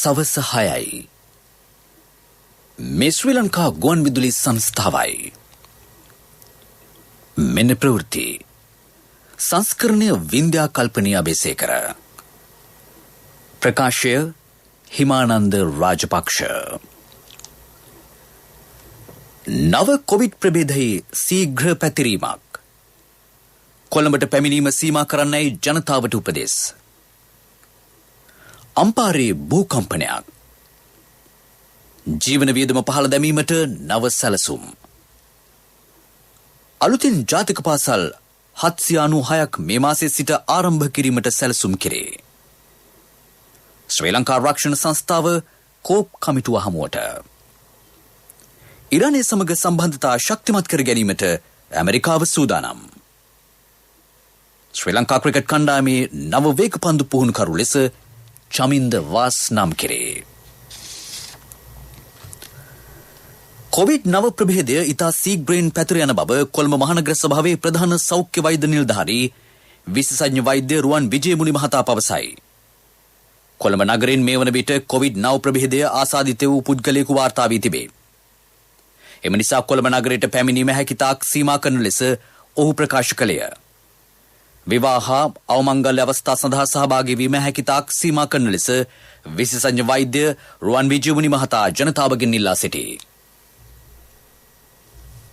සවස 6යි. මේ ශ්‍රී ලංකා ගුවන් විදුලි සංස්ථාවයි. මෙන්න ප්‍රවෘත්ති. සංස්කරණය වින්ද්‍යා කල්පනීය අබේසේකර. ප්‍රකාශය හිමානන්ද රාජපක්ෂ. නව කොවිඩ් ප්‍රභේදයේ ශීඝ්‍ර පැතිරීමක්. කොළඹට පැමිණීම සීමා කරන්නයි ජනතාවට උපදෙස්. අම්පාරේ භූකම්පනයක්. ජීවන වියදම පහළ දැමීමට නව සැලසුම්. අලුතින් ජාතික පාසල් 796ක් මේ මාසයේ සිට ආරම්භ කිරීමට සැලසුම් කෙරේ. ශ්‍රී ලංකා රක්ෂණ සංස්ථාව කෝප් කමිටුව හමුවට. ඉරානය සමග සම්බන්ධතා ශක්තිමත් කර ගැනීමට ඇමරිකාව සූදානම්. ශ්‍රී ලංකා ක්‍රිකට් කණ්ඩායමේ නව වේගපන්දු පුහුණුකරු ලෙස චමින්ද වාස් නම් කෙරේ. කොවිඩ් නව ප්‍රභේදය ඉතා සීග්‍රයෙන් පැතිර යන බව කොළඹ මහනගර සභාවේ ප්‍රධාන සෞඛ්‍ය වෛද්‍ය නිලධාරී විශේෂඥ වෛද්‍ය රුවන් විජේමුනි මහතා පවසයි. කොළඹ නගරයෙන් මේ වන විට කොවිඩ් නව ප්‍රභේදය ආසාදිත වූ පුද්ගලයෙකු වාර්තා වී තිබේ. එම නිසා කොළඹ නගරයට පැමිණීම හැකිතාක් සීමා කරන ලෙස ඔහු ප්‍රකාශ කළේය. විවාහ අවමංගල්‍ය අවස්ථා සඳහා සහභාගී වීම හැකිතාක් සීමා කරන ලෙස විශේෂඥ වෛද්‍ය රුවන් විජේමුනි මහතා ජනතාවගෙන් ඉල්ලා සිටී.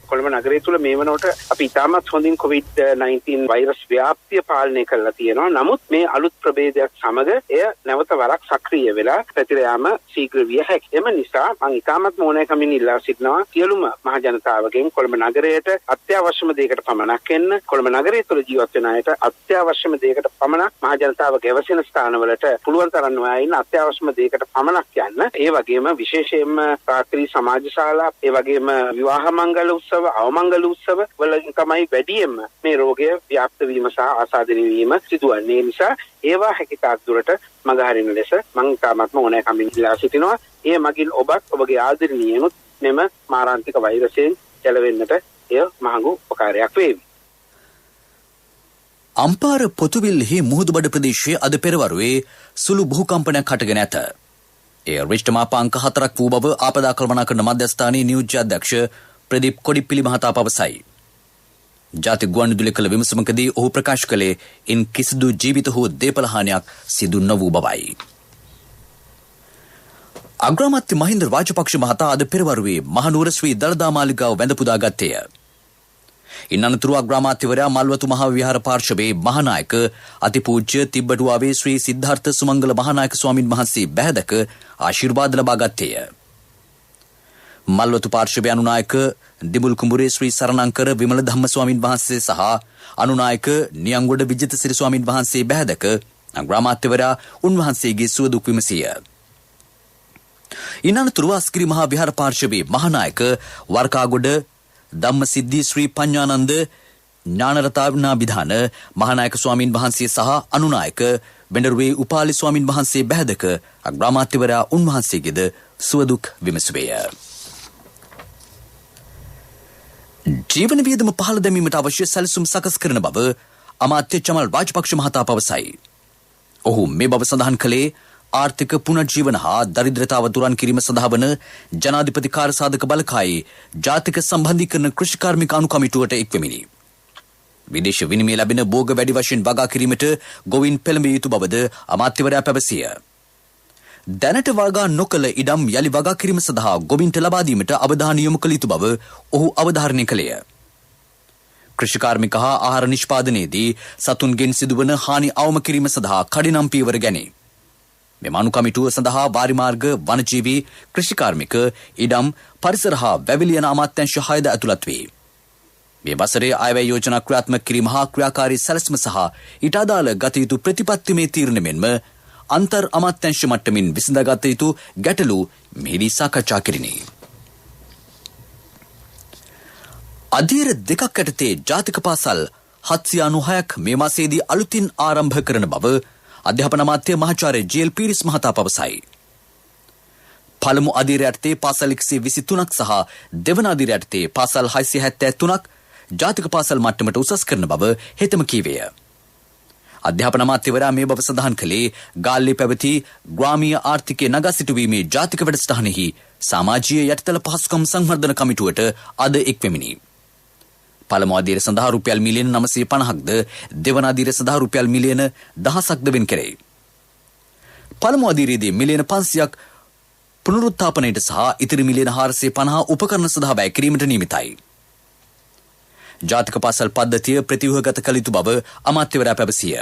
කොළඹ නගරය තුළ මේ වනකොට අපි ඉතාමත් හොඳින් COVID-19 වෛරස් ව්‍යාප්තිය පාලනය කරලා තියෙනවා. නමුත් මේ අලුත් ප්‍රභේදයක් සමග එය නැවත වරක් සක්‍රිය වෙලා පැතිර යාම ශීඝ්‍ර විය හැකියි. එම නිසා මම ඉතාමත් මොනෑකමින් ඉල්ලා සිටිනවා සියලුම මහ ජනතාවගෙන් කොළඹ නගරයට අත්‍යවශ්‍යම දෙයකට පමණක් එන්න. කොළඹ නගරය තුළ ජීවත් වෙන අයට අත්‍යවශ්‍යම දෙයකට පමණක් මහ ජනතාව ගැවසෙන ස්ථානවලට පුළුවන් තරම් නොයා ඉන්න අත්‍යවශ්‍යම දෙයකට පමණක් යන්න. ඒ වගේම විශේෂයෙන්ම රාත්‍රී සමාජශාලා, ඒ වගේම විවාහ මංගල උත්සව, අවමංගල උත්සව වලින් තමයි වැඩියෙන්ම මේ රෝගය ව්‍යාප්ත වීම සහ ආසාදනය වීම සිදුවන්නේ. ඒ නිසා ඒවා හැකිතාක් දුරට මගහරින ලෙස මම තාමත්ම ඕනෑකමින් ඉල්ලා සිටිනවා. ඒ මගින් ඔබත් ඔබගේ ආදරණීයනුත් මෙම මාරාන්තික වෛරසයෙන් ගැලවෙන්නට එය මහඟු උපකාරයක් වේවි. අම්පාර පොතුවිල්හි මුහුදුබඩ ප්‍රදේශයේ අද පෙරවරුවේ සුළු භූකම්පනයක් හටගෙන ඇත. එය රිච්ටර් මාපාංක 4ක් වූ බව ආපදා කළමනාකරන මධ්‍යස්ථානයේ නියෝජ්‍ය අධ්‍යක්ෂ ප්‍රදීප් කොඩිප්පිලි මහතා පවසයි. ජාතික ගුවන් විදුලිය කළ විමසුමකදී ඔහු ප්‍රකාශ කළේ ඉන් කිසිදු ජීවිත හෝ දේපල හානියක් සිදු නොවූ බවයි. අග්‍රාමාත්‍ය මහින්ද රාජපක්ෂ මහතා අද පෙරවරුවේ මහනුවර ශ්‍රී දළදා මාලිගාව වැඳ පුදා ගත්තේය. ඉන් අනතුරු අග්‍රාමාත්‍යවරයා මල්වතු මහා විහාර පාර්ශවයේ මහානායක අතිපූජ්‍ය තිබ්බටුවාවේ ශ්‍රී සිද්ධාර්ථ සුමංගල මහානායක ස්වාමින් වහන්සේ බැහැදක ආශිර්වාද ලබා ගත්තේය. මල්වතු පාර්ශවයේ අනුනායක දිමුල් කුඹුරේ ශ්‍රී සරණංකර විමල ධම්ම ස්වාමින් වහන්සේ සහ අනුනායක නියංගොඩ විජිතසිරි ස්වාමින් වහන්සේ බැහැදක අග්‍රාමාත්‍යවරයා උන්වහන්සේගේ සුව දුක් විමසිය. ඉන් අනතුරුව අස්ගිරි මහා විහාර පාර්ශවයේ මහානායක වර්කාගොඩ ධම්මසිද්ධි ශ්‍රී පඤ්ඤානන්ද ඥානරතානාභිධාන මහානායක ස්වාමින් වහන්සේ සහ අනුනායක බෙන්ඩරුවේ උපාලි ස්වාමින් වහන්සේ බැහැදක අග්‍රාමාත්‍යවරයා උන්වහන්සේගේද සුව දුක් විමසුවේය. ජීවන වියදම පහළ දැමීමට අවශ්‍ය සැලසුම් සකස් කරන බව අමාත්‍ය චමල් රාජපක්ෂ මහතා පවසයි. ඔහු මේ බව සඳහන් කළේ ආර්ථික පුනර්ජීවන හා දරිද්‍රතාව දුරන් කිරීම සඳහා වන ජනාධිපති කාර්යසාධක බලකායේ ජාතික සම්බන්ධීකරණ කෘෂිකාර්මික අනුකමිටුවට එක්වෙමිනි. විදේශ විනිමය ලැබෙන භෝග වැඩි වශයෙන් වගා කිරීමට ගොවින් පෙළඹිය යුතු බවද අමාත්‍යවරයා පැවසිය. දැනට වගා නොකළ ඉඩම් යලි වගා කිරීම සඳහා ගොවින්ට ලබා දීමට අවධානය යොමු කළ යුතු බව ඔහු අවධාරණය කළේය. කෘෂිකාර්මික හා ආහාර නිෂ්පාදනයේදී සතුන්ගෙන් සිදුවන හානි අවම කිරීම සඳහා කඩිනම් පියවර ගැනේ. මෙම අනුකමිටුව සඳහා වාරිමාර්ග, වනජීවී, කෘෂිකාර්මික, ඉඩම්, පරිසර හා වැවිලි යන අමාත්‍යාංශ 6ද ඇතුළත් වේ. මේ වසරේ අයවැය යෝජනා ක්‍රියාත්මක කිරීම හා ක්‍රියාකාරී සැලැස්ම සහ ඊට අදාළ ගත යුතු ප්‍රතිපත්තිමය තීරණ මෙන්ම අන්තර් අමාත්‍යාංශ මට්ටමින් විසඳාගත යුතු ගැටලු මෙහිදී සාකච්ඡා කෙරිණි. අධීර දෙකක් යටතේ ජාතික පාසල් 796ක් මේ මාසයේදී අලුතින් ආරම්භ කරන බව අධ්‍යාපන අමාත්‍ය මහාචාර්ය ජී.එල්. පීරිස් මහතා පවසයි. පළමු අධීර යටතේ පාසල් 123ක් සහ දෙවන අධීර යටතේ පාසල් 673ක් ජාතික පාසල් මට්ටමට උසස් කරන බව හෙතම කීවේය. අධ්‍යාපන අමාත්‍යවරයා මේ බව සඳහන් කළේ ගාල්ලේ පැවති ග්‍රාමීය ආර්ථිකය නගා සිටුවීමේ ජාතික වැඩසටහනෙහි සමාජීය යටිතල පහසුකම් සංවර්ධන කමිටුවට අද එක්වෙමිනි. පළමු අදියර සඳහා රුපියල් මිලියන 950ක්ද දෙවන අදියර සඳහා රුපියල් මිලියන 1000ක්ද වෙන් කෙරේ. පළමු අදියරේදී මිලියන 500ක් පුනරුත්ථාපනයට සහ ඉතිරි මිලියන 450 උපකරණ සඳහා වැය කිරීමට නියමිතයි. ජාතික පාසල් පද්ධතිය ප්‍රතිව්‍යුහගත කළ යුතු බව අමාත්‍යවරයා පැවසිය.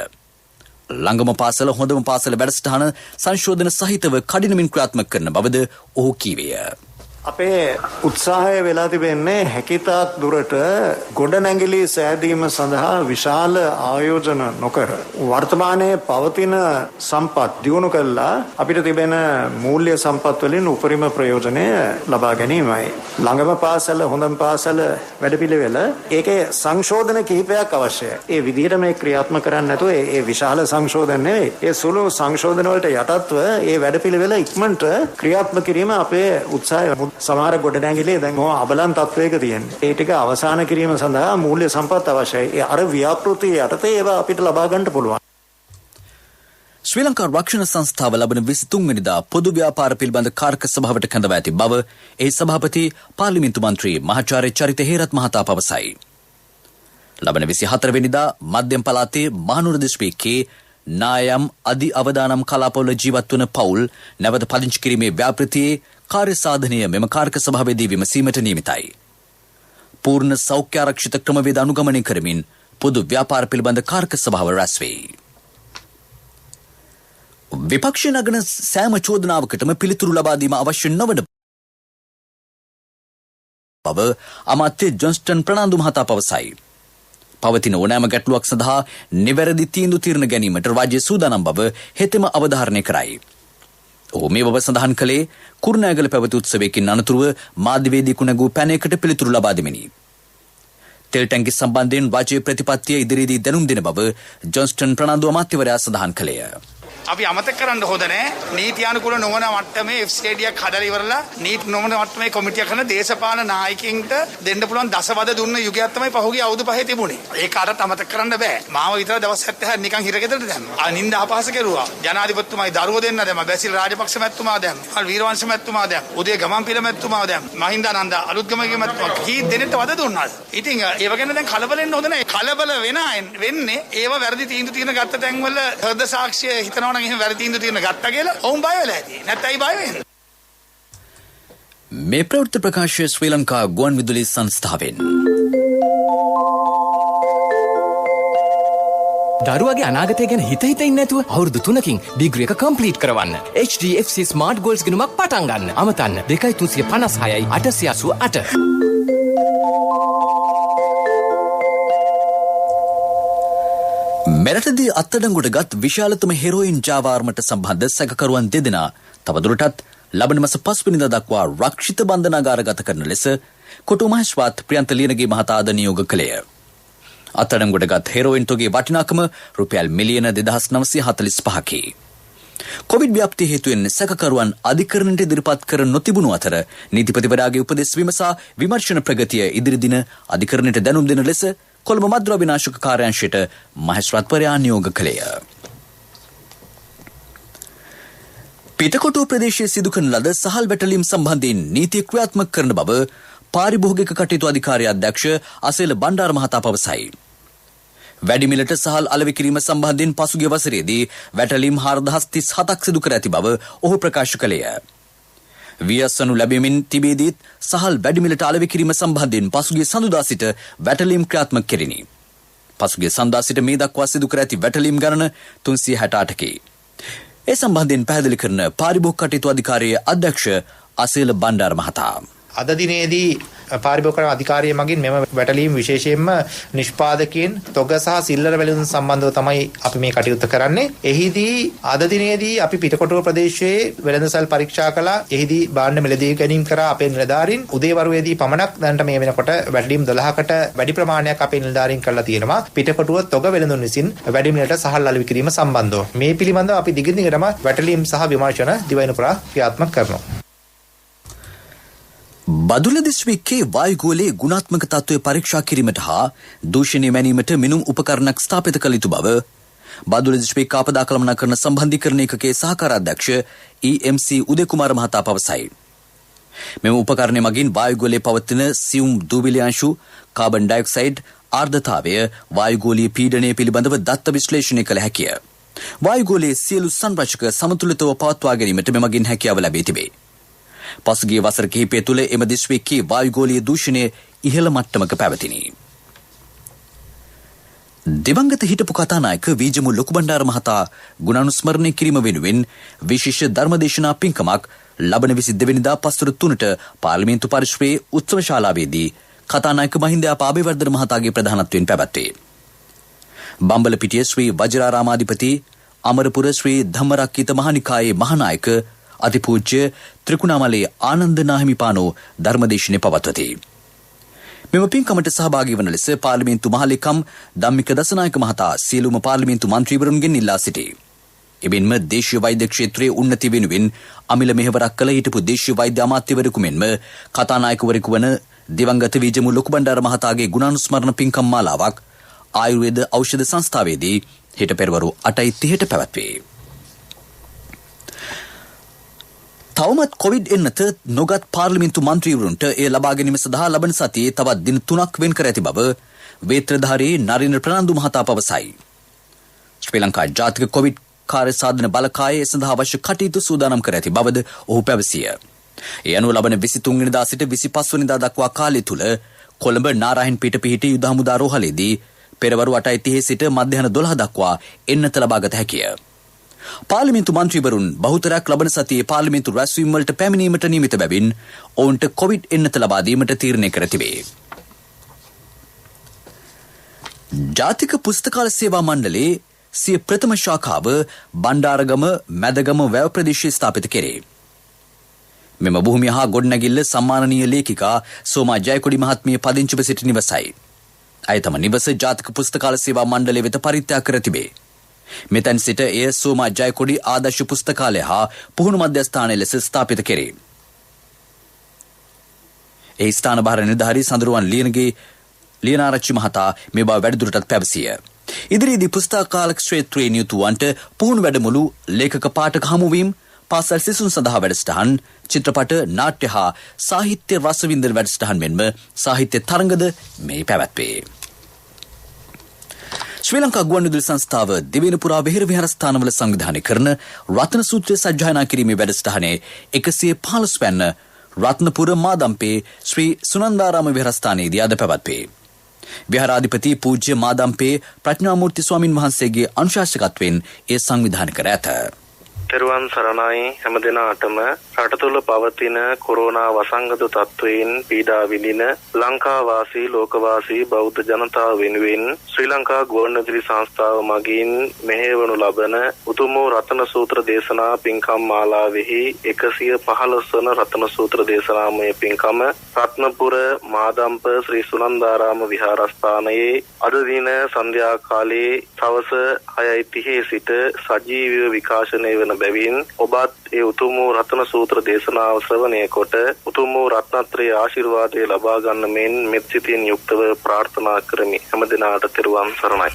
ළඟම පාසල හොඳම පාසල වැඩසටහන සංශෝධන සහිතව කඩිනමින් ක්‍රියාත්මක කරන බවද ඔහු කීවේය. අපේ උත්සාහය වෙලා තිබෙන්නේ හැකිතාක් දුරට ගොඩනැගිලි සෑදීම සඳහා විශාල ආයෝජන නොකර වර්තමානයේ පවතින සම්පත් දියුණු කළා අපිට තිබෙන මූල්‍ය සම්පත් වලින් උපරිම ප්‍රයෝජනය ලබා ගැනීමයි. ළඟම පාසල හොඳම පාසල වැඩපිළිවෙල ඒකේ සංශෝධන කිහිපයක් අවශ්‍යයි. ඒ විදිහට මේ ක්‍රියාත්මක කරන්නේ නැතුව ඒ විශාල සංශෝධන නෙවෙයි. ඒ සුළු සංශෝධන වලට යටත්ව ඒ වැඩපිළිවෙල ඉක්මනට ක්‍රියාත්මක කිරීම අපේ උත්සාහය. සමහර ගොඩනැගිලි දැන් අබලන් තත්වයක තියෙනවා. ඒ ටික අවසන් කිරීම සඳහා මූල්‍ය සම්පත් අවශ්‍යයි. ඒ අර ව්‍යාපෘති යටතේ ඒවා අපිට ලබා ගන්න පුළුවන්. ශ්‍රී ලංකා රක්ෂණ සංස්ථාව ලබන 23 වෙනිදා පොදු ව්‍යාපාර පිළිබඳ කාර්ක සභාවට කැඳවා ඇති බව එහි සභාපති පාර්ලිමේන්තු මන්ත්‍රී මහාචාර්ය චරිත හේරත් මහතා පවසයි. ලබන 24 වෙනිදා මධ්‍යම පළාතේ මහනුවර දිස්ත්‍රික්කයේ නායම් අධි අවදානම් කලාපවල ජීවත් වන පවුල් නැවත පදිංචි කිරීමේ ව්‍යාපෘතියේ කාර්ය සාධනය මෙම කාර්ක සභාවේදී විමසීමට නියමිතයි. පූර්ණ සෞඛ්‍ය ආරක්ෂිත ක්‍රමවේද අනුගමනය කරමින් පොදු ව්‍යාපාර පිළිබඳ කාර්ක සභාව රැස් වෙයි. විපක්ෂ නගන සෑම චෝදනාවකටම පිළිතුරු ලබා දීම අවශ්‍ය නොවන බව අමාත්‍ය ජොන්ස්ටන් ප්‍රනාන්දු මහතා පවසයි. පවතින ඕනෑම ගැටලුවක් සඳහා නිවැරදි තීන්දුව తీරන ගැනීමට රාජ්‍ය සූදානම් බව හෙතෙම අවධාරණය කරයි. ඔහු මේ බව සඳහන් කළේ කුරුණෑගල පැවති උත්සවයකින් අනතුරුව මාධ්‍යවේදියෙකු නැගූ පැනයකට පිළිතුරු ලබා දෙමිනි. තෙල් ටැංකි සම්බන්ධයෙන් රාජ්‍ය ප්‍රතිපත්තිය ඉදිරියේදී දැනුම් දෙන බව ජොන්ස්ටන් ප්‍රනාන්දු අමාත්‍යවරයා සඳහන් කළේය. අපි අමතක කරන්න හොඳ නැහැ. නීතියානුකූල නොවන මට්ටමේ F ස්ටේඩියක් හදලා ඉවරලා නීති නොවන මට්ටමේ කොමිටියක් කරන දේශපාලන නායකයින්ට දෙන්න පුළුවන් දසවද දුන්න යුගයක් තමයි පහුගිය අවුරුදු 5 තිබුණේ. ඒක අරට අමතක කරන්න බෑ. මාව විතර දවස් 76 නිකන් හිරගෙදරට දැම්මා. අනින්ද අපහාස කෙරුවා. ජනාධිපතිතුමායි දරුවෝ දෙන්න දැම්මා. බැසිල් රාජපක්ෂ මැතිතුමා දැම්මා. වීරවංශ මැතිතුමා දැම්මා. උදේ ගමන්පිල මැතිතුමා දැම්මා. මහින්දානන්ද අලුත්ගමගේ මැතිතුමා කී දෙනෙක්ට වද දුන්නාද? ඉතින් ඒව ගැන දැන් කලබල වෙන්න හොඳ නැහැ. කලබල වෙන්නේ ඒව වැරදි තීන්දුව తీරන ගත්ත තැන්වල හෘද සාක්ෂිය හිතනවා නම් එහෙම වැරදි තීන්දුව తీරන ගත්තා කියලා ඔවුන් බය වෙලා ඇති. නැත්නම් බය වෙන්නේ. මේ ප්‍රවෘත්ති ප්‍රකාශය ශ්‍රී ලංකා ගුවන්විදුලි සංස්ථාවෙන්. දරුවගේ අනාගතය ගැන හිත ඉන්නේ නැතුව අවුරුදු 3කින් ඩිග්‍රී එක කම්ප්ලීට් කරවන්න. HDFC Smart Goals ගිණුමක් පටන් ගන්න. අමතන්න 2356යි 888. මෙරටදී අත්අඩංගුවට ගත් විශාලතම හෙරෝයින් ජාවාරමට සම්බන්ධ සැකකරුවන් දෙදෙනා තවදුරටත් ලබන මාස 5 වෙනිදා දක්වා රක්ෂිත බන්ධනාගාරගත කරන ලෙස කොටු මහේස්ත්‍රාත් ප්‍රියන්ත ලියනගේ මහතා අද නියෝග කළේය. අත්අඩංගුවට ගත් හෙරෝයින් තොගේ වටිනාකම රුපියල් මිලියන 2945කි. කොවිඩ් ව්‍යාප්තිය හේතුවෙන් සැකකරුවන් අධිකරණයට ඉදිරිපත් කර නොතිබුණු අතර නීතිපතිවරයාගේ උපදෙස් විමසා විමර්ශන ප්‍රගතිය ඉදිරි දින අධිකරණයට දැනුම් දෙන ලෙස කොළඹ මද්ද්‍රව්‍ය විනාශක කාර්යාංශයට මහේස්ත්‍රාත්වරයා නියෝග කළේය. පිටකොටුව ප්‍රදේශයේ සිදු කරන ලද සහල් වැටලීම් සම්බන්ධයෙන් නීතිය ක්‍රියාත්මක කරන බව පාරිභෝගික කටයුතු අධිකාරිය අධ්‍යක්ෂ අසේල බණ්ඩාර මහතා පවසයි. වැඩිමිලට සහල් අලෙවි කිරීම සම්බන්ධයෙන් පසුගිය වසරේදී වැටලීම් 4037ක් සිදු කර ඇති බව ඔහු ප්‍රකාශ කළේය. වියස්සනු ලැබෙමින් තිබේදීත් සහල් වැඩිමිලට අලෙවි කිරීම සම්බන්ධයෙන් පසුගිය සඳුදා සිට වැටලීම් ක්‍රියාත්මක කෙරිණි. පසුගිය සඳුදා සිට මේ දක්වා සිදු කර ඇති වැටලීම් ගණන 368කි. ඒ සම්බන්ධයෙන් පැහැදිලි කරන පාරිභෝගික කටයුතු අධිකාරියේ අධ්‍යක්ෂ අසේල බණ්ඩාර මහතා අද දිනේදී පාරිභෝගික අධිකාරිය මගින් මෙම වැටලීම් විශේෂයෙන්ම නිෂ්පාදකයන් තොග සහ සිල්ලර වැළඳුම් සම්බන්ධව තමයි අපි මේ කටයුත්ත කරන්නේ. එහිදී අද දිනේදී අපි පිටකොටුව ප්‍රදේශයේ වෙළඳසල් පරීක්ෂා කළා. එහිදී භාණ්ඩ මිලදී ගැනීම කරා අපේ නිලධාරීන් උදේවරුවේදී පමණක් දැනට මේ වෙනකොට වැටලීම් 12කට වැඩි ප්‍රමාණයක් අපේ නිලධාරීන් කරලා තියෙනවා. පිටකොටුව තොග වෙළඳුන් විසින් වැඩි මිලට සහල් අලෙවි කිරීම සම්බන්ධව. මේ පිළිබඳව අපි දිගින් දිගටම වැටලීම් සහ විමර්ශන දිවයින පුරා ක්‍රියාත්මක කරනවා. බදුල්ල දිස්ත්‍රික්කයේ වායුගෝලයේ ගුණාත්මක තත්ත්වය පරීක්ෂා කිරීමට හා දූෂණය මැනීමට මිනුම් උපකරණක් ස්ථාපිත කළ යුතු බව බදුල්ල දිස්ත්‍රික් ආපදා කළමනාකරණ සම්බන්ධීකරණ ඒකකයේ සහකාරාධ්‍යක්ෂ EMC උදේ කුමාර මහතා පවසයි. මෙම උපකරණය මගින් වායුගෝලයේ පවතින සියුම් දූවිලි අංශු, කාබන් ඩයොක්සයිඩ්, ආර්ද්‍රතාවය, වායුගෝලීය පීඩනය පිළිබඳව දත්ත විශ්ලේෂණය කළ හැකිය. වායුගෝලයේ සියලු සංරචක සමතුලිතව පවත්වා ගැනීමට මෙමගින් හැකියාව ලැබී තිබේ. පසුගිය වසර කිහිපය තුළ එම දිස්ත්‍රික්කයේ වායුගෝලීය දූෂණය ඉහළ මට්ටමක පැවතිනි. දිවංගත හිටපු කතානායක වීජමු ලොකුබණ්ඩාර මහතා ගුණානුස්මරණය කිරීම වෙනුවෙන් විශේෂ ධර්මදේශනා පින්කමක් ලබන 22 වෙනිදා පස්වර 3ට පාර්ලිමේන්තු පරිශ්‍රයේ උත්සව ශාලාවේදී කතානායක මහින්ද ආබේවර්ධන මහතාගේ ප්‍රධානත්වයෙන් පැවැත්වේ. බම්බලපිටිය ශ්‍රී වජිරාරාමාධිපති අමරපුර ශ්‍රී ධම්මරක්කිත මහනිකායේ මහානායක අතිපූජ්‍ය ත්‍රිකුණාමලේ ආනන්ද නාහිමිපාණෝ ධර්මදේශනය පවත්වති. මෙම පින්කමට සහභාගී වන ලෙස පාර්ලිමේන්තු මහලේකම් ධම්මික දසනායක මහතා සියලුම පාර්ලිමේන්තු මන්ත්‍රීවරුන්ගෙන් ඉල්ලා සිටී. එබැවින්ම දේශීය වෛද්‍ය ක්ෂේත්‍රයේ උන්නති වෙනුවෙන් අමිල මෙහෙවරක් කළ හිටපු දේශීය වෛද්‍ය අමාත්‍යවරයෙකු මෙන්ම කතානායකවරයෙකු වන දිවංගත වීජමු ලොකුබණ්ඩාර මහතාගේ ගුණානුස්මරණ පින්කම් මාලාවක් ආයුර්වේද ඖෂධ සංස්ථාවේදී හෙට පෙරවරු 8:30ට පැවැත්වේ. තවමත් කොවිඩ් එන්නත නොගත් පාර්ලිමේන්තු මන්ත්‍රීවරුන්ට එය ලබා ගැනීම සඳහා ලබන සතියේ තවත් දින 3ක් වෙන් කර ඇති බව වේත්‍රධාරී නරින්ද්‍ර ප්‍රනාන්දු මහතා පවසයි. ශ්‍රී ලංකා ජාතික කොවිඩ් කාර්ය සාධන බලකායේ සඳහා අවශ්‍ය කටයුතු සූදානම් කර ඇති බවද ඔහු පැවසිය. ඒ අනුව ලබන 23 වෙනිදා සිට 25 වෙනිදා දක්වා කාලය තුල කොළඹ නාරායන් පීඨ පිහිටි යුද හමුදා රෝහලේදී පෙරවරු 8:30 සිට මධ්‍යහන 12 දක්වා එන්නත ලබාගත හැකිය. පාර්ලිමේන්තු මන්ත්‍රීවරුන් බහුතරයක් ලබන සතියේ පාර්ලිමේන්තු රැස්වීම් වලට පැමිණීමට නියමිත බැවින් ඔවුන්ට කොවිඩ් එන්නත ලබා දීමට තීරණය කර තිබේ. ජාතික පුස්තකාල සේවා මණ්ඩලයේ සිය ප්‍රථම ශාඛාව බණ්ඩාරගම මැදගම වැව ප්‍රදේශයේ ස්ථාපිත කෙරේ. මෙම භූමිය හා ගොඩනැගිල්ල සම්මානනීය ලේඛිකා සෝමා ජයකොඩි මහත්මිය පදිංචිව සිටි නිවසයි. ඇය තම නිවස ජාතික පුස්තකාල සේවා මණ්ඩලය වෙත පරිත්‍යාග කර තිබේ. මෙතැන් සිට එය සෝමා ජයකොඩි ආදර්ශ පුස්තකාලය හා පුහුණු මධ්‍යස්ථානය ලෙස ස්ථාපිත කෙරේ. ඒ ස්ථාන භාර නිලධාරී සඳරුවන් ලියනාරච්චි මහතා මේ බව වැඩිදුරටත් පැවසිය. ඉදිරියේදී පුස්තකාල ක්ෂේත්‍රයේ නියුතුවන්ට පුහුණු වැඩමුළු, ලේඛක පාඨක හමුවීම්, පාසල් සිසුන් සඳහා වැඩසටහන්, චිත්‍රපට, නාට්‍ය හා සාහිත්‍ය රසවින්දන වැඩසටහන් මෙන්ම සාහිත්‍ය තරඟද මේ පැවැත්වේ. ශ්‍රී ලංකා ගුවන්විදුලි සංස්ථාව දිවයින පුරා වෙහෙර විහාරස්ථානවල සංවිධානය කරන රත්න සූත්‍රය සජ්ජායනා කිරීමේ වැඩසටහනේ 115 වැන්න රත්නපුර මාදම්පේ ශ්‍රී සුනන්දාරාම විහාරස්ථානයේදී අද පැවැත්වේ. විහාරාධිපති පූජ්‍ය මාදම්පේ ප්‍රඥාමූර්ති ස්වාමින් වහන්සේගේ අනුශාසකත්වයෙන් එය සංවිධානය කර ඇත. තෙරුවන් සරණයි හැම දිනාටම. රට තුළ පවතින කොරෝනා වසංගත තත්වයෙන් පීඩා විඳින ලංකා වාසී ලෝකවාසී බෞද්ධ ජනතාව වෙනුවෙන් ශ්‍රී ලංකා ගුවන්විදුලි සංස්ථාව මගින් මෙහෙයවනු ලබන උතුම් වූ රතන සූත්‍ර දේශනා පින්කම් මාලාවෙහි 115 වන රතන සූත්‍ර දේශනාමය පින්කම රත්නපුර මාදම්ප ශ්‍රී සුනන්දාරාම විහාරස්ථානයේ අද දින සන්ධ්‍යා කාලයේ සවස 6:30 සිට සජීවීව විකාශනය වන බැවින් ඔබත් ඒ උතුම් වූ රත්න සූත්‍ර දේශනාව ශ්‍රවණය කොට උතුම් වූ රත්නත්‍රයේ ආශිර්වාදය ලබා ගන්න මෙන් මෙත් සිතින් යුක්තව ප්‍රාර්ථනා කරමි. හැම දිනාට තෙරුවන් සරණයි.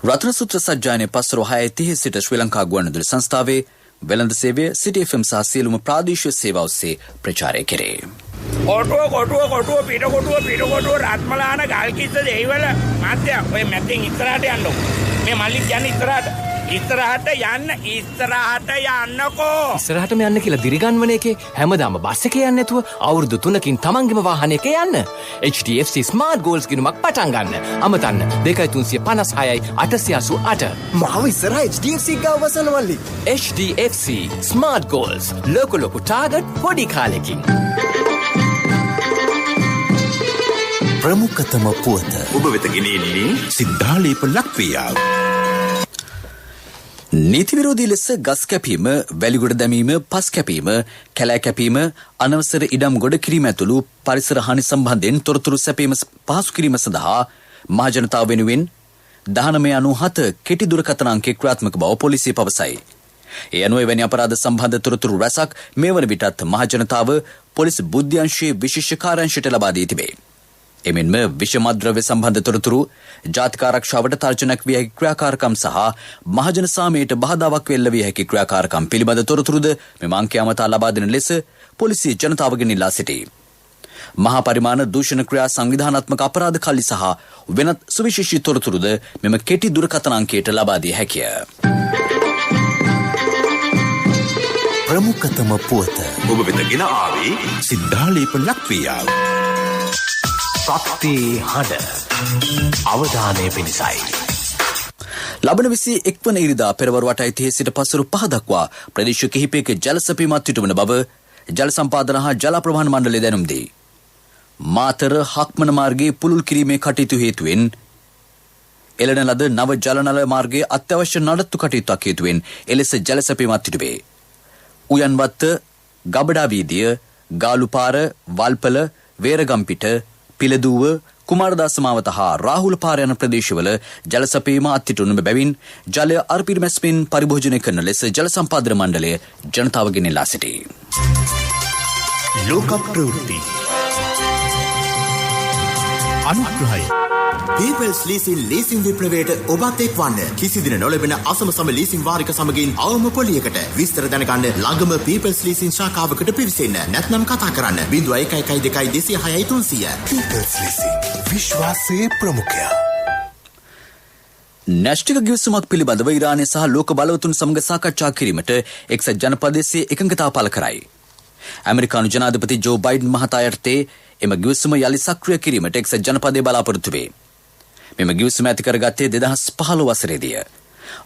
රත්න සූත්‍ර සජ්ජායනයේ පස්වරු 6:30 සිට ශ්‍රී ලංකා ගුවන්විදුලි සංස්ථාවේ වෙළඳ සේවය සිටි FM සහ සියලුම ප්‍රාදේශීය සේවා ඔස්සේ ප්‍රචාරය කෙරේ. කොටුව පිට රත්මලාන ගල්කිස්ස දෙහිවල මාත්‍ය ඔය මැදින් ඉස්සරහට යන්නකො. මේ මල්ලි කියන්නේ ඉස්සරහට යන්නකෝ. ඉස්සරහටම යන්න කියලා දිරිගන්වන එකේ හැමදාම බස් එකේ යන්නේ නැතුව අවුරුදු 3කින් තමන්ගේම වාහනයක යන්න. HDFC Smart Goals ගිණුමක් පටන් ගන්න. අමතන්න 2356යි 888. මාව ඉස්සරහ HDFC ගාව වසනවල්ලි. HDFC Smart Goals. ලොකු ටාගට් පොඩි කාලෙකින්. ප්‍රමුඛතම පුවත ඔබ වෙත ගෙනෙන්නේ සිද්ධාලේප ලක්පියාව. නීති විරෝධී ලෙස ගස් කැපීම, වැලිගොඩ දැමීම, පස් කැපීම, කැලෑ කැපීම, අනවසර ඉඩම් ගොඩ කිරීම ඇතුළු පරිසර හානි සම්බන්ධයෙන් තොරතුරු සැපීම පහසු කිරීම සඳහා මහජනතාව වෙනුවෙන් 1997 කෙටි දුරකථන අංකය ක්‍රියාත්මක බව පොලිසිය පවසයි. ඒ අනුව එවැනි අපරාධ සම්බන්ධ තොරතුරු රැසක් මේ වන විටත් මහජනතාව පොලිස් බුද්ධ්‍යංශයේ විශේෂ කාර්යාංශයට ලබා දී තිබේ. එමෙන්ම විෂමද්‍රව්‍ය සම්බන්ධ තොරතුරු, ජාතික ආරක්ෂාවට තර්ජනයක් විය හැකි ක්‍රියාකාරකම් සහ මහජන සාමයට බාධාවක් වෙල්ල විය හැකි ක්‍රියාකාරකම් පිළිබඳ තොරතුරුද මෙම අංකය අමතා ලබා දෙන ලෙස පොලිසිය ජනතාවගෙන් ඉල්ලා සිටී. මහා පරිමාණ දූෂණ ක්‍රියා සංවිධානාත්මක අපරාධ කල්ලි සහ වෙනත් සුවිශේෂී තොරතුරුද මෙම කෙටි දුරකථන අංකයට ලබා දිය හැකිය. ප්‍රමුඛතම පුවත ඔබ වෙත ගෙන ආවේ සිද්ධාලේප ලක්වියාව. ශක්ති හඬ අවධානය පිණිසයි. ලබන 21 වන ඉරිදා පෙරවරු 8:30 සිට පසුරු 5 දක්වා ප්‍රදේශ කිහිපයක ජල සැපීමත් සිදුවන බව ජල සම්පාදන හා ජල ප්‍රවාහන මණ්ඩලය දැනුම් දී. මාතර හක්මන මාර්ගයේ පුළුල් කිරීමේ කටයුතු හේතුවෙන් එළන ලද නව ජලනල මාර්ගයේ අත්‍යවශ්‍ය නඩත්තු කටයුත්තක් හේතුවෙන් එලෙස ජල සැපීමත් සිදුවේ. උයන්වත්ත, ගබඩා වීදිය, ගාලුපාර, වල්පල, වේරගම්පිට, පිලදුව, කුමාරදාස මාවත හා රාහුල පාර යන ප්‍රදේශවල ජල සැපීම අත්හිටුන බැවින් ජලය අර්පිරිමැස්මින් පරිභෝජනය කරන ලෙස ජල සම්පාදන මණ්ඩලය ජනතාවගෙන් ඉල්ලා සිටී. ලෝක ප්‍රවෘත්ති අනුග්‍රහය පීපල්ස් ලීසින් ලීසින් විප්ලවයට ඔබත් එක්වන්න. කිසි දින නොලැබෙන අසම සම ලීසින් වාරික සමගින් අවම පොලියකට විස්තර දැනගන්න ළඟම පීපල්ස් ලීසින් ශාඛාවකට පිවිසෙන්න. නැත්නම් කතා කරන්න 0112 206 300. People's leasing විශ්වාසයේ ප්‍රමුඛයා. න්‍යෂ්ටික ගිවිසුමක් පිළිබඳව ඉරානය සහ ලෝක බලවතුන් සමග සාකච්ඡා කිරීමට එක්සත් ජනපදයේ එකඟතාව පළ කරයි. ඇමරිකානු ජනාධිපති ජෝ බයිඩන් මහතා යටතේ එම ගිවිසුම යලි සක්‍රිය කිරීමට එක්සත් ජනපදයේ බලාපොරොත්තු වේ. මෙම ගිවිසුම ඇති කරගත්තේ 2015 වසරේදී.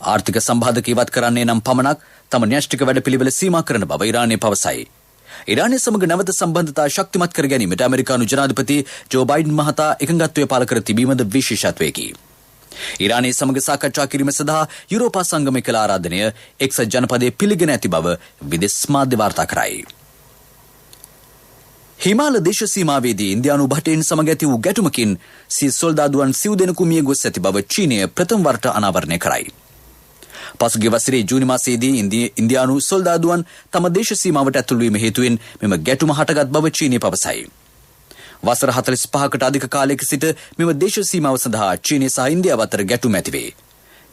ආර්ථික සම්බාධක ඉවත් කරන්නේ නම් පමණක් තම න්‍යෂ්ටික වැඩපිළිවෙල සීමා කරන බව ඉරානය පවසයි. ඉරානය සමග නැවත සම්බන්ධතා ශක්තිමත් කර ගැනීමට ඇමරිකානු ජනාධිපති ජෝ බයිඩන් මහතා එකඟත්වය පළ කර තිබීමද විශේෂත්වයකි. ඉරානය සමග සාකච්ඡා කිරීම සඳහා යුරෝපා සංගමය කළ ආරාධනය එක්සත් ජනපදයේ පිළිගෙන ඇති බව විදේශ මාධ්‍ය වාර්තා කරයි. හිමාල දේශ සීමාවේදී ඉන්දියානු භටයන් සමග ඇති වූ ගැටුමකින් සිය සොල්දාදුවන් සිව් දෙනෙකු මිය ගොස් ඇති බව චීනය ප්‍රථම වරට අනාවරණය කරයි. පසුගිය වසරේ ජූනි මාසයේදී ඉන්දියානු සොල්දාදුවන් තම දේශ සීමාවට ඇතුළු වීම හේතුවෙන් මෙම ගැටුම හටගත් බව චීනය පවසයි. වසර 45කට අධික කාලයක සිට මෙම දේශ සීමාව සඳහා චීනය සහ ඉන්දියාව අතර ගැටුම් ඇතිවේ.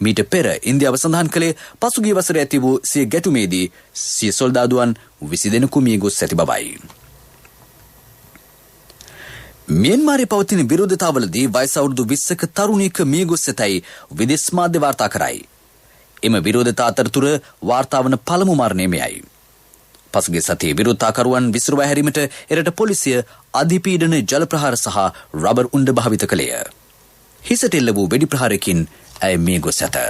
මීට පෙර ඉන්දියාව සඳහන් කළේ පසුගිය වසරේ ඇති වූ සිය ගැටුමේදී සිය සොල්දාදුවන් 20 දෙනෙකු මිය ගොස් ඇති බවයි. මියන්මාරයේ පවතින විරෝධතාවලදී වයස අවුරුදු 20ක තරුණියක මිය ගොස් ඇතැයි විදේශ මාධ්‍ය වාර්තා කරයි. එම විරෝධතා අතරතුර වාර්තා වන පළමු මරණය මෙයයි. පසුගිය සතියේ විරෝධතාකරුවන් විසිරුවා හැරීමට එරට පොලිසිය අධිපීඩන ජල ප්‍රහාර සහ රබර් උණ්ඩ භාවිත කළේය. හිසට එල්ල වූ වෙඩි ප්‍රහාරයකින් ඇය මිය ගොස් ඇත.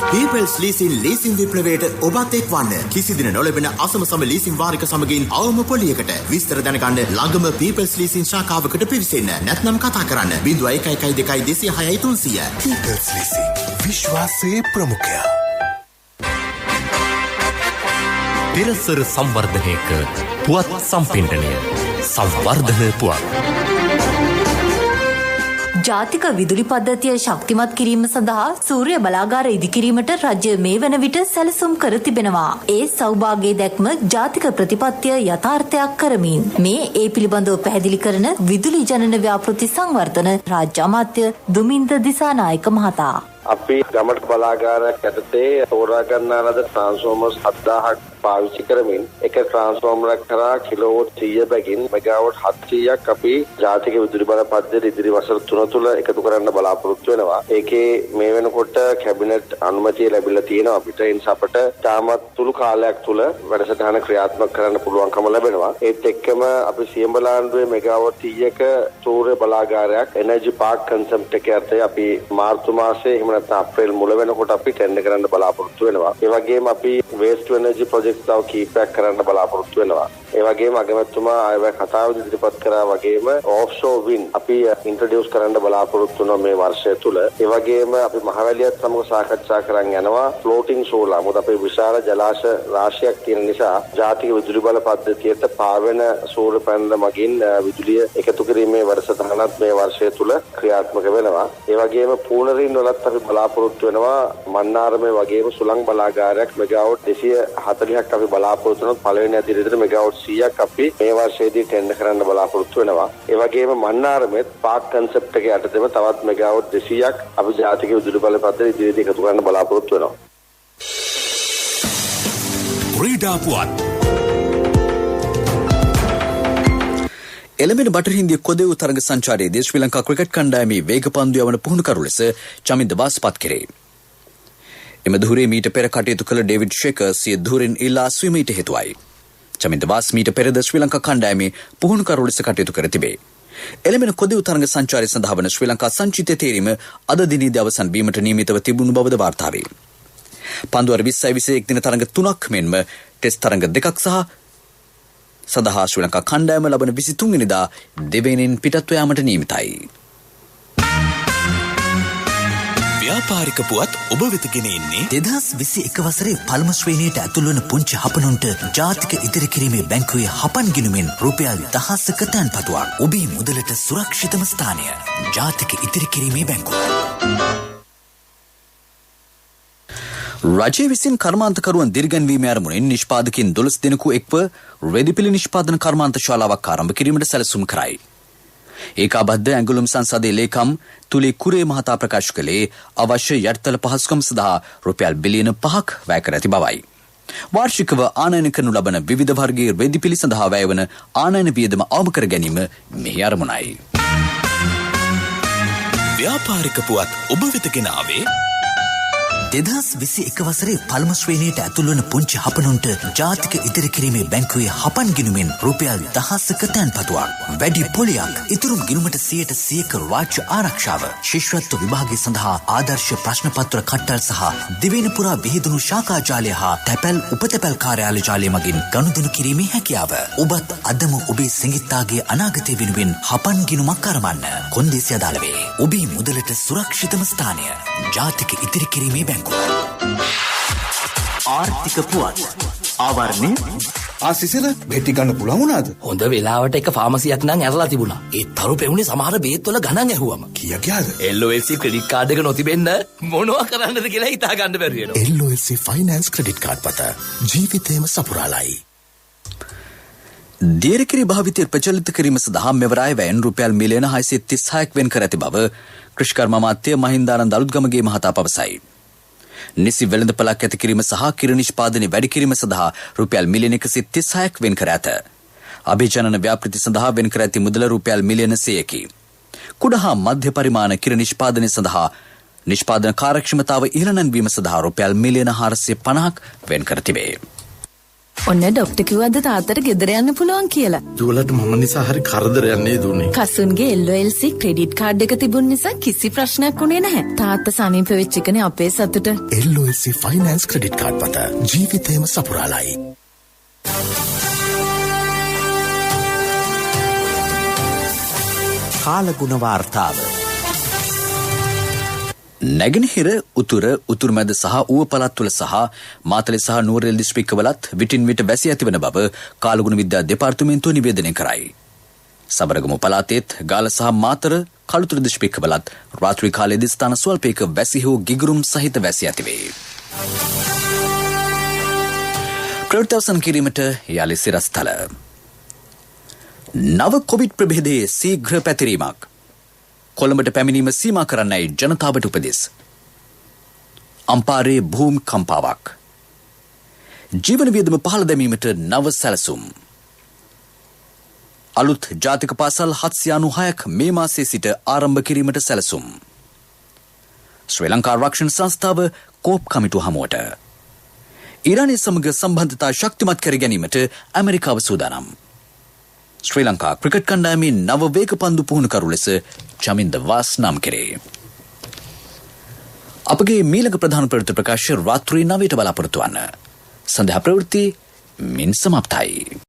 පීපල්ස් ලීසින් ලීසින් විප්ලවයට ඔබත් එක්වන්න. කිසි දින නොලැබෙන අසම සම ලීසින් වාරික සමගින් අවම පොලියකට විස්තර දැනගන්න ළඟම පීපල්ස් ලීසින් ශාඛාවකට පිවිසෙන්න. නැත්නම් කතා කරන්න 0112 206 300. People's leasing විශ්වාසයේ ප්‍රමුඛයා. තිරසර සංවර්ධනයක පුවත් සම්පින්ඩනය සංවර්ධන පුවත්. ජාතික විදුලි පද්ධතිය ශක්තිමත් කිරීම සඳහා සූර්ය බලාගාර ඉදිකිරීමට රජය මේ වන විට සැලසුම් කර තිබෙනවා. ඒ සෞභාග්‍ය දැක්ම ජාතික ප්‍රතිපත්තිය යථාර්ථයක් කරමින් මේ ඒ පිළිබඳව පැහැදිලි කරන විදුලි ජනන ව්‍යාපෘති සංවර්ධන රාජ්‍ය අමාත්‍ය දුමින්ද දිසානායක මහතා. අපි ගමට බලාගාරයක් යටතේ තෝරා ගන්නා ලද ට්‍රාන්ස්ෆෝමර්ස් 7000ක් පාවිච්චි කරමින් එක ට්‍රාන්ස්ෆෝමරයක් කරා කිලෝවොට් 100 බැගින් මෙගාවොට් 700ක් අපි ජාතික විදුලි බල පද්ධතිය ඉදිරි වසර 3 තුල එකතු කරන්න බලාපොරොත්තු වෙනවා. ඒකේ මේ වෙනකොට කැබිනට් අනුමැතිය ලැබිලා තියෙනවා අපිට. ඒ නිසා අපිට තාමත් සුළු කාලයක් තුල වැඩසටහන ක්‍රියාත්මක කරන්න පුළුවන්කම ලැබෙනවා. ඒත් එක්කම අපි සියඹලාන්දුවේ මෙගාවොට් 100ක සූර්ය බලාගාරයක් එනර්ජි පාර්ක් කන්සෙප්ට් එක යටතේ අපි මාර්තු මාසයේ අප්‍රේල් මුල වෙනකොට අපි ටෙන්ඩර් කරන්න බලාපොරොත්තු වෙනවා. ඒ වගේම අපි වේස්ට් ටු එනර්ජි ප්‍රොජෙක්ට් තව කීපයක් කරන්න බලාපොරොත්තු වෙනවා. ඒ වගේම අගමැතිතුමා ආයවැය කතාව ඉදිරිපත් කරා වගේම ඔෆ්ෂෝර් වින් අපි ඉන්ට්‍රොඩියුස් කරන්න බලාපොරොත්තු වෙනවා මේ වර්ෂය තුල. ඒ වගේම අපි මහවැලියත් සමග සාකච්ඡා කරන් යනවා ෆ්ලෝටිං සෝලාර්. මොකද අපේ විශාල ජලාශ රාශියක් තියෙන නිසා ජාතික විදුලි බල පද්ධතියට පාවෙන සූර්ය පැනල මගින් විදුලිය එකතු කිරීමේ වැඩසටහන ගණනක් මේ වර්ෂය තුල ක්‍රියාත්මක වෙනවා. ඒ වගේම පූර්ණරින් වලත් අපි බලාපොරොත්තු වෙනවා මන්නාරමේ වගේම සුළං බලාගාරයක් මෙගාවොට් 240ක් අපි බලාපොරොත්තු වෙනවා. පළවෙනි අදියරේදී මෙගාවොට් 100ක් අපි මේ වර්ෂයේදී ටෙන්ඩර් කරන්න බලාපොරොත්තු වෙනවා. ඒ වගේම මන්නාරමේ පාක් කන්සෙප්ට් එකේ යටතේම තවත් මෙගාවොට් 200ක් අපි ජාතික විදුලි බල පද්ධතිය ඉදිරියට එකතු කරන්න බලාපොරොත්තු වෙනවා. ක්‍රීඩා පුවත් එළඹෙන බටහිර හින්දිය කොදෙව් තරග සංචාරයේදී ශ්‍රී ලංකා ක්‍රිකට් කණ්ඩායමේ වේගපන්දු යවන පුහුණුකරු ලෙස චමින්ද වාස්පත් කෙරේ. එම ධුරේ මීට පෙර කටයුතු කළ ඩේවිඩ් ෂේකර් සිය ධුරෙන් ඉල්ලා ස්වීමීට හේතුවයි. චමින්ද වාස් මීට පෙරද ශ්‍රී ලංකා කණ්ඩායමේ පුහුණුකරු ලෙස කටයුතු කර තිබේ. එළඹෙන කොදෙව් තරග සංචාරය සඳහා වන ශ්‍රී ලංකා සංචිතය තේරීම අද දිනේදී අවසන් වීමට නියමිතව තිබුණු බවද වාර්තා වේ. පන්දුවර 2021 දින තරඟ 3ක් මෙන්ම ටෙස්ට් තරඟ 2ක් සහ සඳහා ශ්‍රී ලංකා කණ්ඩායම ලබන 23 වෙනිදා දෙවැනින් පිටත්ව යාමට නියමිතයි. ව්‍යාපාරික පුවත් ඔබ වෙත ගෙන එන්නේ 2021 වසරේ පළමු ශ්‍රේණියට ඇතුළු වන පුංචි හපනුන්ට ජාතික ඉදිරි කිරීමේ බැංකුවේ හපන් ගිණුමෙන් රුපියල් 1000ක තැන්පතුවක්. ඔබේ මුදලට සුරක්ෂිතම ස්ථානය ජාතික ඉදිරි කිරීමේ බැංකුව. රජය විසින් කර්මාන්තකරුවන් දිරිගැන්වීමේ අරමුණින් නිෂ්පාදකින් 12 දෙනෙකු එක්ව රෙදිපිලි නිෂ්පාදන කර්මාන්ත ශාලාවක් ආරම්භ කිරීමට සැලසුම් කරයි. ඒකාබද්ධ ඇඟලුම් සංසදයේ ලේකම් තුලි කුරේ මහතා ප්‍රකාශ කළේ අවශ්‍ය යටිතල පහසුකම් සඳහා රුපියල් බිලියන 5ක් වැය කර ඇති බවයි. වාර්ෂිකව ආනයන කරනු ලබන විවිධ වර්ගයේ රෙදිපිලි සඳහා වැයවන ආනයන වියදම අවම කර ගැනීම මෙහි අරමුණයි. ව්‍යාපාරික පුවත් ඔබ වෙත ගෙන ආවේ 2021 වසරේ පළමු ශ්‍රේණියට ඇතුළු වන පුංචි හපනුන්ට ජාතික ඉදිරි කිරීමේ බැංකුවේ හපන් ගිණුමෙන් රුපියල් 1000ක තැන්පතුවක්. වැඩි පොලියක් ඉතුරු ගිණුමට 100% රාජ්‍ය ආරක්ෂාව. ශිෂ්‍යත්ව විභාගය සඳහා ආදර්ශ ප්‍රශ්න පත්‍ර කට්ටල් සහ දිවයින පුරා විහිදුණු ශාඛා ජාලය හා තැපැල් උපතැපැල් කාර්යාල ජාලය මගින් ගනුදෙනු කිරීමේ හැකියාව. ඔබත් අදම ඔබේ සිඟිත්තාගේ අනාගතය වෙනුවෙන් හපන් ගිණුමක් අරඹන්න. කොන්දේසි අදාළ වේ. ඔබේ මුදලට සුරක්ෂිතම ස්ථානය ජාතික ඉදිරි කිරීමේ බැංකුව. ආර්ථික පුවත් ආවරණය ආසිසල බෙටි ගන්න පුළුවන් වුණාද? හොඳ වෙලාවට එක ෆාමසියක් නම් ඇරලා තිබුණා. ඒ තරු පෙවුනේ සමහර බේත් වල ගණන් ඇහුවම. කීයද? LOLC ක්‍රෙඩිට් කාඩ් එක නොතිබෙන්න මොනවා කරන්නද කියලා හිතා ගන්න බැරි වෙනවා. LOLC ෆයිනෑන්ස් ක්‍රෙඩිට් කාඩ් පත ජීවිතේම සපුරාලයි. දියරකිරි භාවිතය ප්‍රචලිත කිරීම සඳහා මෙවර අය වැයෙන් රුපියල් මිලියන 636ක් වෙන් කර ඇති බව කෘෂිකර්ම අමාත්‍ය මහින්දානන්ද අලුත්ගමගේ මහතා පවසයි. නිසි වෙළඳපළක් ඇති කිරීම සහ කිරි නිෂ්පාදනය වැඩි කිරීම සඳහා රුපියල් මිලියන 136ක් වෙන් කර ඇත. අභිජනන ව්‍යාපෘති සඳහා වෙන් කර ඇති මුදල රුපියල් මිලියන 100කි. කුඩා හා මධ්‍ය පරිමාණ කිරි නිෂ්පාදනය සඳහා නිෂ්පාදන කාර්යක්ෂමතාව ඉහළ නැංවීම සඳහා රුපියල් මිලියන 450ක් වෙන් කර තිබේ. ඔන්න ඩොක්ටර් කිව්වද තාත්තට ගෙදර යන්න පුළුවන් කියලා. දුවලට මම නිසා හරි කරදරයක් නේ දුන්නේ. කසුන්ගේ LOLC ක්‍රෙඩිට් කාඩ් එක තිබුණ නිසා කිසි ප්‍රශ්නයක් වුණේ නැහැ. තාත්තා සනීප වෙච්ච එකනේ අපේ සතුට. LOLC ෆයිනෑන්ස් ක්‍රෙඩිට් කාඩ් පත ජීවිතේම සපුරාලයි. කාලගුණ වාර්තාව. නැගෙනහිර උතුරු මැද සහ ඌව පළාත්වල සහ මාතලේ සහ නුවරඑළිය දිස්ත්‍රික්කවලත් විටින් විට වැසි ඇතිවන බව කාලගුණ විද්‍යා දෙපාර්තමේන්තුව නිවේදනය කරයි. සබරගමු පළාතේත් ගාල සහ මාතර කළුතර දිස්ත්‍රික්කවලත් රාත්‍රී කාලයේදී ස්ථාන ස්වල්පයක වැසි හෝ ගිගුරුම් සහිත වැසි ඇතිවේ. ප්‍රවෘත්ති අවසන් කිරීමට යාලි සිරස්තල. නව කොවිඩ් ප්‍රභේදයේ ශීඝ්‍ර පැතිරීමක්. කොළඹට පැමිණීම සීමා කරන්නයි ජනතාවට උපදෙස්. අම්පාරේ භූමිකම්පාවක්. ජීවන වියදම පහළ දැමීමට නව සැලසුම්. අලුත් ජාතික පාසල් 796ක් මේ මාසයේ සිට ආරම්භ කිරීමට සැලසුම්. ශ්‍රී ලංකා ආරක්ෂණ සංස්ථාව කෝප් කමිටුව හමුවට. ඊරානය සමග සම්බන්ධතා ශක්තිමත් කර ගැනීමට ඇමරිකාව සූදානම්. ශ්‍රී ලංකා ක්‍රිකට් කණ්ඩායමේ නව වේගපන්දු පුහුණුකරු ලෙස චමින්ද වාස් නම් කෙරේ. අපගේ මීළඟ ප්‍රධාන ප්‍රවෘත්ති ප්‍රකාශය රාත්‍රී 9ට බලාපොරොත්තු වන්න. සඳහා ප්‍රවෘත්ති මින් සමාප්තයි.